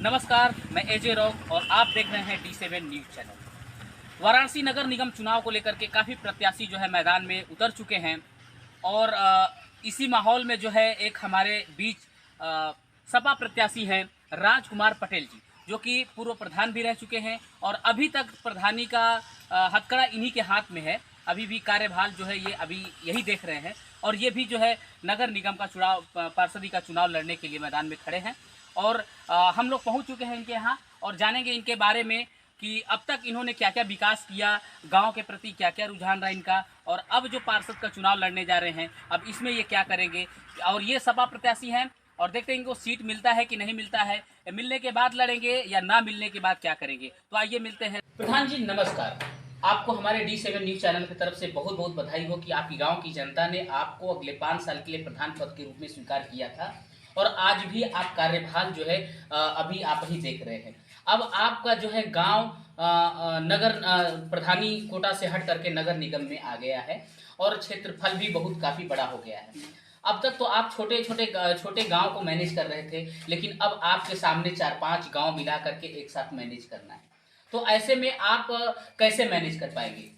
नमस्कार, मैं एजे रॉक और आप देख रहे हैं D7 न्यूज़ चैनल। वाराणसी नगर निगम चुनाव को लेकर के काफ़ी प्रत्याशी जो है मैदान में उतर चुके हैं और इसी माहौल में जो है एक हमारे बीच सपा प्रत्याशी हैं राजकुमार पटेल जी, जो कि पूर्व प्रधान भी रह चुके हैं और अभी तक प्रधानी का हथकड़ा इन्हीं के हाथ में है। अभी भी कार्यभार जो है ये अभी यही देख रहे हैं और ये भी जो है नगर निगम का चुनाव पार्षदी का चुनाव लड़ने के लिए मैदान में खड़े हैं और हम लोग पहुंच चुके हैं इनके यहाँ और जानेंगे इनके बारे में कि अब तक इन्होंने क्या क्या विकास किया, गांव के प्रति क्या क्या रुझान रहा इनका और अब जो पार्षद का चुनाव लड़ने जा रहे हैं अब इसमें ये क्या करेंगे। और ये सपा प्रत्याशी हैं और देखते हैं इनको सीट मिलता है कि नहीं मिलता है, मिलने के बाद लड़ेंगे या ना मिलने के बाद क्या करेंगे। तो आइए मिलते हैं। प्रधान जी नमस्कार, आपको हमारे D7 न्यूज़ चैनल की तरफ से बहुत बहुत बधाई हो कि आपकी गांव की जनता ने आपको अगले 5 साल के लिए प्रधान पद के रूप में स्वीकार किया था और आज भी आप कार्यभार जो है अभी आप ही देख रहे हैं। अब आपका जो है गांव नगर प्रधानी कोटा से हट करके नगर निगम में आ गया है और क्षेत्रफल भी बहुत काफ़ी बड़ा हो गया है। अब तक तो आप छोटे छोटे गांव को मैनेज कर रहे थे, लेकिन अब आपके सामने 4-5 गांव मिला करके एक साथ मैनेज करना है। तो ऐसे में आप कैसे मैनेज कर पाएंगे?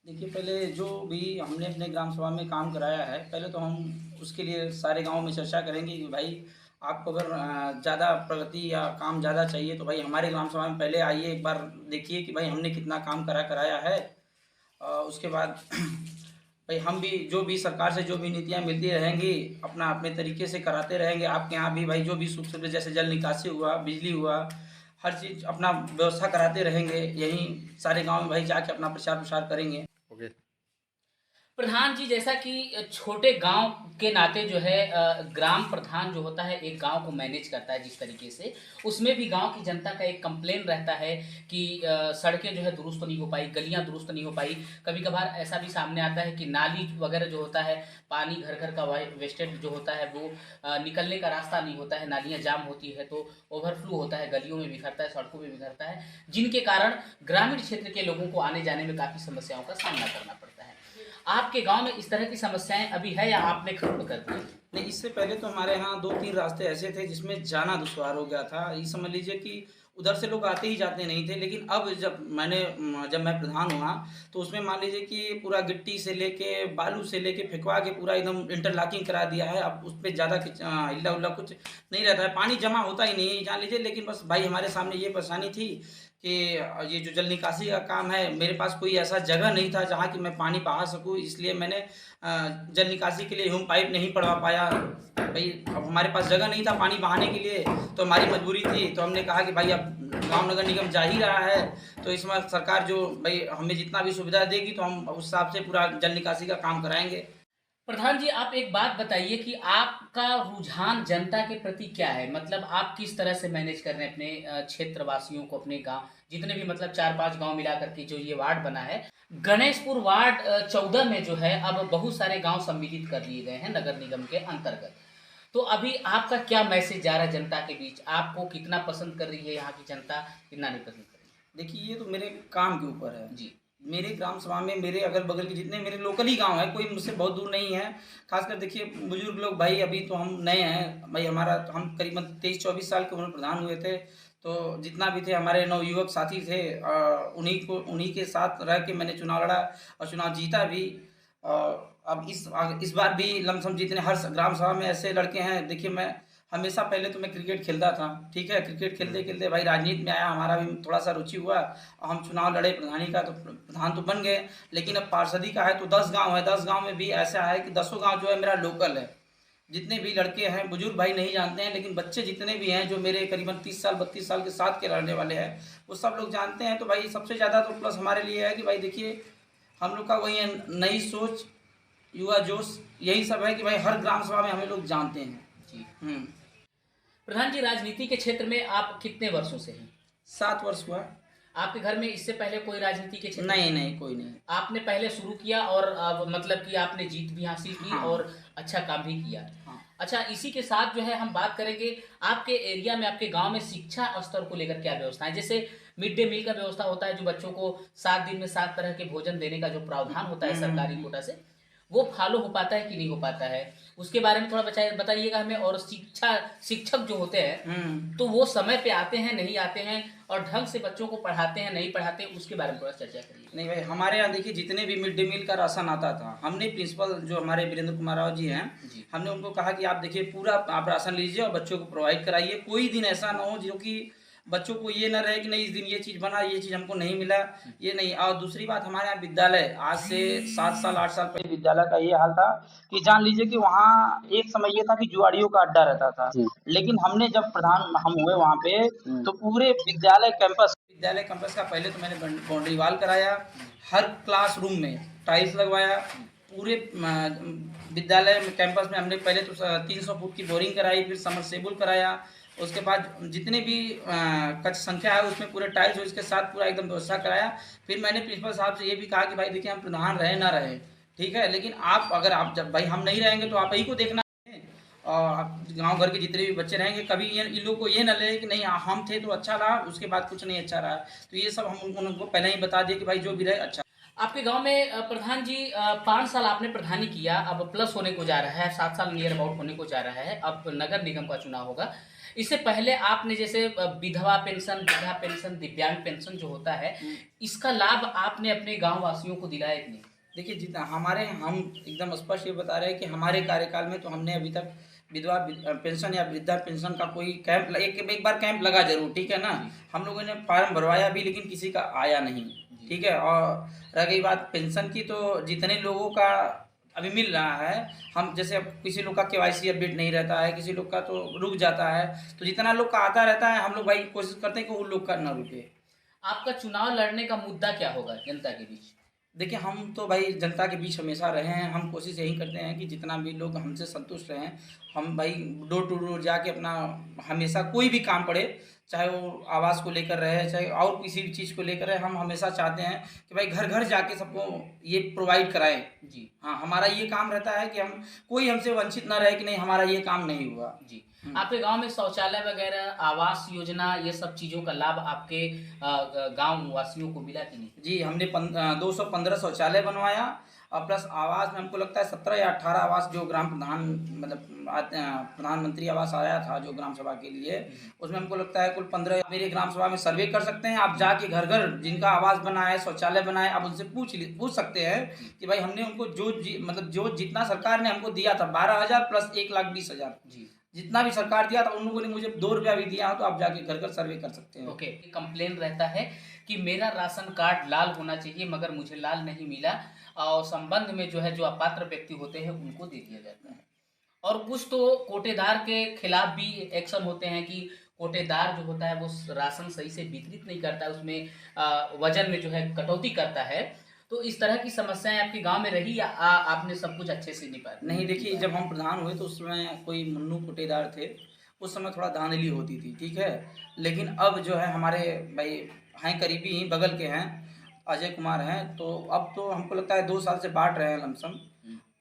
देखिए, पहले जो भी हमने अपने ग्राम सभा में काम कराया है, पहले तो हम उसके लिए सारे गाँव में चर्चा करेंगे कि भाई आपको अगर ज़्यादा प्रगति या काम ज़्यादा चाहिए तो भाई हमारे ग्राम सभा में पहले आइए, एक बार देखिए कि भाई हमने कितना काम कराया है। उसके बाद भाई हम भी जो भी सरकार से जो भी नीतियाँ मिलती रहेंगी अपना अपने तरीके से कराते रहेंगे। आपके यहाँ भी भाई जो भी सुख सुविधा जैसे जल निकासी हुआ, बिजली हुआ, हर चीज़ अपना व्यवस्था कराते रहेंगे। यहीं सारे गाँव में भाई जाके अपना प्रचार प्रसार करेंगे। ओके। प्रधान जी, जैसा कि छोटे गांव के नाते जो है ग्राम प्रधान जो होता है एक गांव को मैनेज करता है जिस तरीके से, उसमें भी गांव की जनता का एक कंप्लेन रहता है कि सड़कें जो है दुरुस्त नहीं हो पाई, गलियां दुरुस्त नहीं हो पाई। कभी कभार ऐसा भी सामने आता है कि नाली वगैरह जो होता है, पानी घर घर का वेस्टेज जो होता है वो निकलने का रास्ता नहीं होता है, नालियाँ जाम होती है तो ओवरफ्लो होता है, गलियों में बिखरता है, सड़कों में बिखरता है, जिनके कारण ग्रामीण क्षेत्र के लोगों को आने जाने में काफ़ी समस्याओं का सामना करना पड़ता है। आपके गांव में इस तरह की समस्याएं अभी है या आपने खत्म कर दी? नहीं, इससे पहले तो हमारे यहाँ 2-3 रास्ते ऐसे थे जिसमें जाना दुश्वार हो गया था। ये समझ लीजिए कि उधर से लोग आते ही जाते नहीं थे, लेकिन अब जब मैं प्रधान हुआ तो उसमें मान लीजिए कि पूरा गिट्टी से लेके, बालू से लेके फेंकवा के पूरा एकदम इंटरलॉकिंग करा दिया है। अब उस पे ज़्यादा हिल्ला-उल्ला कुछ नहीं रहता है, पानी जमा होता ही नहीं है जान लीजिए। लेकिन बस भाई हमारे सामने ये परेशानी थी कि ये जो जल निकासी का काम है, मेरे पास कोई ऐसा जगह नहीं था जहाँ कि मैं पानी बहा सकूँ, इसलिए मैंने जल निकासी के लिए ह्यूम पाइप नहीं पड़वा पाया। भाई अब हमारे पास जगह नहीं था पानी बहाने के लिए, तो हमारी मजबूरी थी। तो हमने कहा कि भाई अब गाँव नगर निगम जा ही रहा है, तो इसमें सरकार जो भाई हमें जितना भी सुविधा देगी तो हम उस हिसाब से पूरा जल निकासी का काम कराएँगे। प्रधान जी, आप एक बात बताइए कि आपका रुझान जनता के प्रति क्या है? मतलब आप किस तरह से मैनेज कर रहे हैं अपने क्षेत्रवासियों को, अपने गांव जितने भी मतलब 4-5 गांव मिला करके जो ये वार्ड बना है। गणेशपुर वार्ड 14 में जो है अब बहुत सारे गांव सम्मिलित कर लिए गए हैं नगर निगम के अंतर्गत। तो अभी आपका क्या मैसेज जा रहा है जनता के बीच? आपको कितना पसंद कर रही है यहाँ की जनता, कितना नहीं पसंद कर रही है? देखिए, ये तो मेरे काम के ऊपर है। जी। मेरे ग्राम सभा में मेरे अगल-बगल के जितने मेरे लोकल ही गाँव हैं, कोई मुझसे बहुत दूर नहीं है। ख़ासकर देखिए बुजुर्ग लोग भाई, अभी तो हम नए हैं, भाई हम करीबन 23-24 साल की उम्र में प्रधान हुए थे। तो जितना भी थे हमारे नवयुवक साथी थे, उन्हीं के साथ रह के मैंने चुनाव लड़ा और चुनाव जीता भी। अब इस बार भी लमसम जितने हर ग्राम सभा में ऐसे लड़के हैं। देखिए, मैं हमेशा पहले तो मैं क्रिकेट खेलता था, ठीक है? क्रिकेट खेलते-खेलते भाई राजनीति में आया, हमारा भी थोड़ा-सा रुचि हुआ और हम चुनाव लड़े प्रधानी का, तो प्रधान तो बन गए। लेकिन अब पार्षदी का है तो 10 गाँव है, 10 गाँव में भी ऐसा है कि 10 गाँव जो है मेरा लोकल है। जितने भी लड़के हैं, बुजुर्ग भाई नहीं जानते हैं, लेकिन बच्चे जितने भी हैं जो मेरे करीबन 30 साल 32 साल के साथ के रहने वाले हैं, वो सब लोग जानते हैं। तो भाई सबसे ज़्यादा तो प्लस हमारे लिए है कि भाई देखिए, हम लोग का वही है, नई सोच, युवा जोश, यही सब है कि भाई हर ग्राम सभा में हमें लोग जानते हैं। जी। हुँ। प्रधान जी, राजनीति के क्षेत्र में आप कितने वर्षों से हैं? 7 वर्ष हुआ। आपके घर में इससे पहले कोई राजनीति के क्षेत्र नहीं, नहीं, कोई नहीं। आपने पहले शुरू किया और अब मतलब कि आपने जीत भी हासिल की हाँ, और अच्छा काम भी किया। हाँ। अच्छा, इसी के साथ जो है हम बात करेंगे आपके एरिया में, आपके गांव में शिक्षा स्तर को लेकर क्या व्यवस्था है? जैसे मिड डे मील का व्यवस्था होता है जो बच्चों को 7 दिन में 7 तरह के भोजन देने का जो प्रावधान होता है हुँ, हुँ, सरकारी हुँ। कोटा से, वो फॉलो हो पाता है कि नहीं हो पाता है, उसके बारे में थोड़ा बताइएगा हमें। और शिक्षक जो होते हैं तो वो समय पे आते हैं नहीं आते हैं, और ढंग से बच्चों को पढ़ाते हैं नहीं पढ़ाते, उसके बारे में थोड़ा चर्चा करिए। नहीं भाई, हमारे यहाँ देखिए जितने भी मिड डे मील का राशन आता था, हमने प्रिंसिपल जो हमारे वीरेंद्र कुमार राव जी हैं, जी। हमने उनको कहा कि आप देखिए पूरा आप राशन लीजिए और बच्चों को प्रोवाइड कराइए। कोई दिन ऐसा ना हो जो कि बच्चों को ये ना रहे कि नहीं इस दिन ये चीज़ बना, ये चीज़ हमको नहीं मिला, ये नहीं। और दूसरी बात, हमारे यहाँ विद्यालय आज से 7 साल 8 साल पहले विद्यालय का ये हाल था कि जान लीजिए कि वहाँ एक समय ये था कि जुआड़ियों का अड्डा रहता था। लेकिन हमने जब प्रधान हम हुए वहाँ पे, तो पूरे विद्यालय कैंपस का पहले तो मैंने बाउंड्री वॉल कराया, हर क्लासरूम में टाइल्स लगवाया, पूरे विद्यालय में कैंपस में हमने पहले तो 300 फुट की बोरिंग कराई, फिर समरसेबुल कराया। उसके बाद जितने भी कच्छ संख्या है उसमें पूरे टाइल्स हो, इसके साथ पूरा एकदम व्यवस्था कराया। फिर मैंने प्रिंसिपल साहब से ये भी कहा कि भाई देखिए हम प्रधान रहे ना रहे, ठीक है, लेकिन आप अगर आप जब भाई हम नहीं रहेंगे तो आप ही को देखना है, और गांव घर के जितने भी बच्चे रहेंगे, कभी ये इन लोग को ये ना लगे कि नहीं हम थे तो अच्छा रहा, उसके बाद कुछ नहीं अच्छा रहा। तो ये सब हम उनको पहले ही बता दिए कि भाई जो भी रहे अच्छा। आपके गांव में प्रधान जी 5 साल आपने प्रधानी किया, अब प्लस होने को जा रहा है, 7 साल नियर अबाउट होने को जा रहा है, अब नगर निगम का चुनाव होगा। इससे पहले आपने जैसे विधवा पेंशन, वृद्धा पेंशन, दिव्यांग पेंशन जो होता है, इसका लाभ आपने अपने गाँव वासियों को दिलाया कि नहीं? देखिए जितना हमारे हम एकदम स्पष्ट ये बता रहे हैं कि हमारे कार्यकाल में तो हमने अभी तक विधवा पेंशन या वृद्धा पेंशन का कोई कैंप एक बार कैंप लगा जरूर, ठीक है ना, हम लोगों ने फॉर्म भरवाया भी, लेकिन किसी का आया नहीं, ठीक है। और रह गई बात पेंशन की, तो जितने लोगों का अभी मिल रहा है, हम जैसे अब किसी लोग का केवाईसी अपडेट नहीं रहता है, किसी लोग का तो रुक जाता है, तो जितना लोग का आता रहता है हम लोग भाई कोशिश करते हैं कि उन लोग का ना रुके। आपका चुनाव लड़ने का मुद्दा क्या होगा जनता के बीच? देखिए हम तो भाई जनता के बीच हमेशा रहे हैं, हम कोशिश यही करते हैं कि जितना भी लोग हमसे संतुष्ट रहें, हम भाई डोर टू डोर जाके अपना हमेशा कोई भी काम पड़े, चाहे वो आवास को लेकर रहे, चाहे और किसी भी चीज़ को लेकर रहे, हम हमेशा चाहते हैं कि भाई घर घर जाके सबको ये प्रोवाइड कराएं। जी। हाँ, हमारा ये काम रहता है कि हम कोई हमसे वंचित ना रहे कि नहीं हमारा ये काम नहीं हुआ। जी। आपके गांव में शौचालय वगैरह, आवास योजना, ये सब चीज़ों का लाभ आपके गांव वासियों को मिला कि नहीं? जी, हमने 215 शौचालय बनवाया, और प्लस आवास में हमको लगता है 17 या 18 आवास जो ग्राम प्रधान मतलब प्रधानमंत्री आवास आया था जो ग्राम सभा के लिए, उसमें हमको लगता है कुल 15। मेरे ग्राम सभा में सर्वे कर सकते हैं आप जाके, घर घर जिनका आवास बना है, शौचालय बना है, आप उनसे पूछ सकते हैं कि भाई हमने उनको मतलब जो जितना सरकार ने हमको दिया था 12,000 प्लस 1,20,000 जी। जितना भी सरकार दिया था, उन लोगों ने मुझे 2 रुपया भी दिया हो, तो आप जाके घर घर सर्वे कर सकते हैं। ओके। कंप्लेन रहता है कि मेरा राशन कार्ड लाल होना चाहिए मगर मुझे लाल नहीं मिला, और संबंध में जो है जो अपात्र व्यक्ति होते हैं उनको दे दिया जाता है। और कुछ तो कोटेदार के खिलाफ भी एक्शन होते हैं कि कोटेदार जो होता है वो राशन सही से वितरित नहीं करता है, उसमें वजन में जो है कटौती करता है। तो इस तरह की समस्याएं आपके गांव में रही, या आपने सब कुछ अच्छे से निपटा? नहीं, देखिए जब हम प्रधान हुए तो उस समय कोई मुन्नू कोटेदार थे, उस समय थोड़ा धांधली होती थी, ठीक है। लेकिन अब जो है हमारे भाई हैं करीबी ही बगल के हैं, अजय कुमार हैं, तो अब तो हमको लगता है 2 साल से बांट रहे हैं लमसम,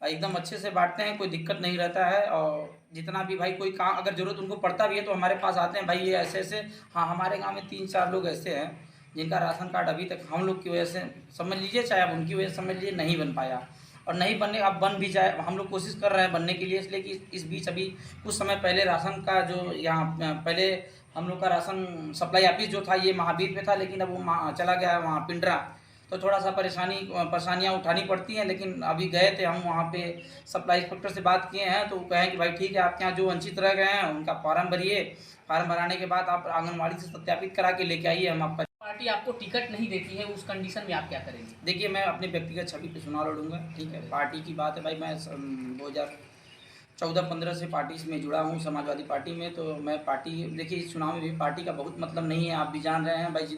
एकदम अच्छे से बांटते हैं, कोई दिक्कत नहीं रहता है। और जितना भी भाई कोई काम अगर ज़रूरत उनको पड़ता भी है तो हमारे पास आते हैं, भाई ये ऐसे ऐसे। हाँ, हमारे गाँव में 3-4 लोग ऐसे हैं जिनका राशन कार्ड अभी तक हम लोग की वजह से समझ लीजिए, चाहे आप उनकी वजह से समझ लीजिए, नहीं बन पाया। और नहीं बनने, अब बन भी जाए, हम लोग कोशिश कर रहे हैं बनने के लिए, इसलिए कि इस बीच अभी कुछ समय पहले राशन का जो यहाँ पहले हम लोग का राशन सप्लाई ऑफिस जो था ये महावीर पे था, लेकिन अब वो चला गया है वहाँ पिंडरा, तो थोड़ा सा परेशानियाँ उठानी पड़ती हैं। लेकिन अभी गए थे हम वहाँ पे, सप्लाई इंस्पेक्टर से बात किए हैं, तो वो कहें कि भाई ठीक है, आपके यहाँ जो वंचित रह गए हैं उनका फॉर्म भरिए, फॉर्म भराने के बाद आप आंगनबाड़ी से सत्यापित करा के लेके आइए, हम आपका। पार्टी आपको टिकट नहीं देती है, उस कंडीशन में आप क्या करेंगे? देखिए मैं अपने व्यक्तिगत छवि पे चुनाव लड़ूंगा, ठीक है। पार्टी की बात है भाई, मैं 2014-15 से पार्टी में जुड़ा हूँ, समाजवादी पार्टी में। तो मैं पार्टी, देखिए इस चुनाव में भी पार्टी का बहुत मतलब नहीं है, आप भी जान रहे हैं भाई,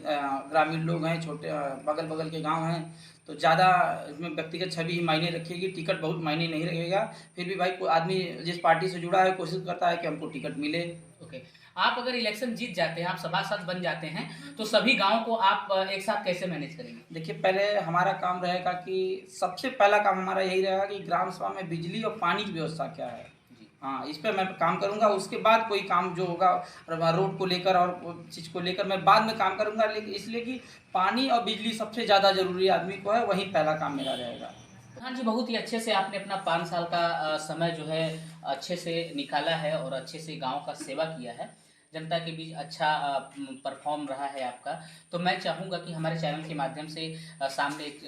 ग्रामीण लोग हैं, छोटे बगल बगल के गांव हैं, तो ज़्यादा इसमें व्यक्तिगत छवि ही मायने रखेगी, टिकट बहुत मायने नहीं रखेगा। फिर भी भाई कोई आदमी जिस पार्टी से जुड़ा है कोशिश करता है कि हमको टिकट मिले। ओके। आप अगर इलेक्शन जीत जाते हैं, आप सभासद बन जाते हैं, तो सभी गाँव को आप एक साथ कैसे मैनेज करेंगे? देखिए पहले हमारा काम रहेगा कि सबसे पहला काम हमारा यही रहेगा कि ग्राम सभा में बिजली और पानी की व्यवस्था क्या है, हाँ इस पे मैं काम करूंगा। उसके बाद कोई काम जो होगा रोड को लेकर और चीज़ को लेकर मैं बाद में काम करूंगा, लेकिन इसलिए कि पानी और बिजली सबसे ज़्यादा ज़रूरी आदमी को है, वही पहला काम मेरा रहेगा। हाँ जी, बहुत ही अच्छे से आपने अपना 5 साल का समय जो है अच्छे से निकाला है और अच्छे से गाँव का सेवा किया है। जनता के बीच अच्छा परफ़ॉर्म रहा है आपका। तो मैं चाहूँगा कि हमारे चैनल के माध्यम से सामने एक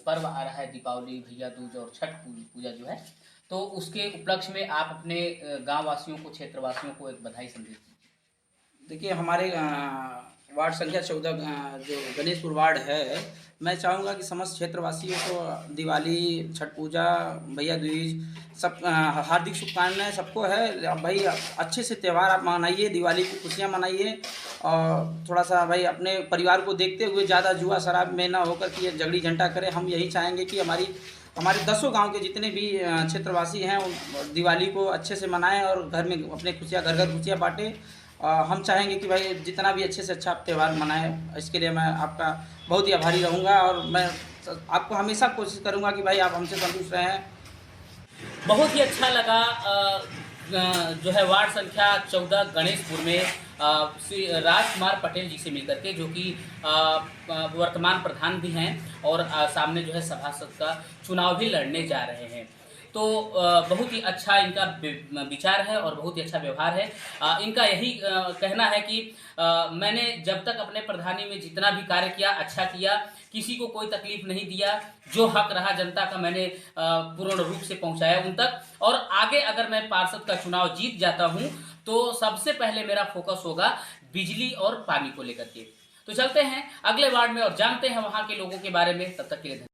पर्व आ रहा है दीपावली, भैया दूज और छठ पूजा जो है, तो उसके उपलक्ष्य में आप अपने गाँव वासियों को, क्षेत्रवासियों को एक बधाई संदेश दीजिए। देखिए हमारे वार्ड संख्या 14 जो गणेशपुर वार्ड है, मैं चाहूँगा कि समस्त क्षेत्रवासियों को दिवाली, छठ पूजा, भैया दूज सब हार्दिक शुभकामनाएँ सबको है। भाई अच्छे से त्यौहार आप मनाइए, दिवाली की खुशियाँ मनाइए और थोड़ा-सा भाई अपने परिवार को देखते हुए ज़्यादा जुआ शराब में ना होकर के ये झगड़ी झंटा करें। हम यही चाहेंगे कि हमारे दसों गाँव के जितने भी क्षेत्रवासी हैं, उन दिवाली को अच्छे से मनाएँ और घर में अपने खुशियाँ घर-घर खुशियाँ बाँटें। हम चाहेंगे कि भाई जितना भी अच्छे से अच्छा आप त्यौहार मनाएँ, इसके लिए मैं आपका बहुत ही आभारी रहूँगा और मैं आपको हमेशा कोशिश करूँगा कि भाई आप हमसे संतुष्ट रहें। बहुत ही अच्छा लगा जो है वार्ड संख्या 14 गणेशपुर में श्री राजकुमार पटेल जी से मिलकर के, जो कि वर्तमान प्रधान भी हैं और सामने जो है सभासद का चुनाव भी लड़ने जा रहे हैं। तो बहुत ही अच्छा इनका विचार है और बहुत ही अच्छा व्यवहार है। इनका यही कहना है कि मैंने जब तक अपने प्रधानी में जितना भी कार्य किया अच्छा किया, किसी को कोई तकलीफ नहीं दिया, जो हक रहा जनता का मैंने पूर्ण रूप से पहुंचाया उन तक। और आगे अगर मैं पार्षद का चुनाव जीत जाता हूं तो सबसे पहले मेरा फोकस होगा बिजली और पानी को लेकर के। तो चलते हैं अगले वार्ड में और जानते हैं वहां के लोगों के बारे में। तब तक के लिए धन्यवाद।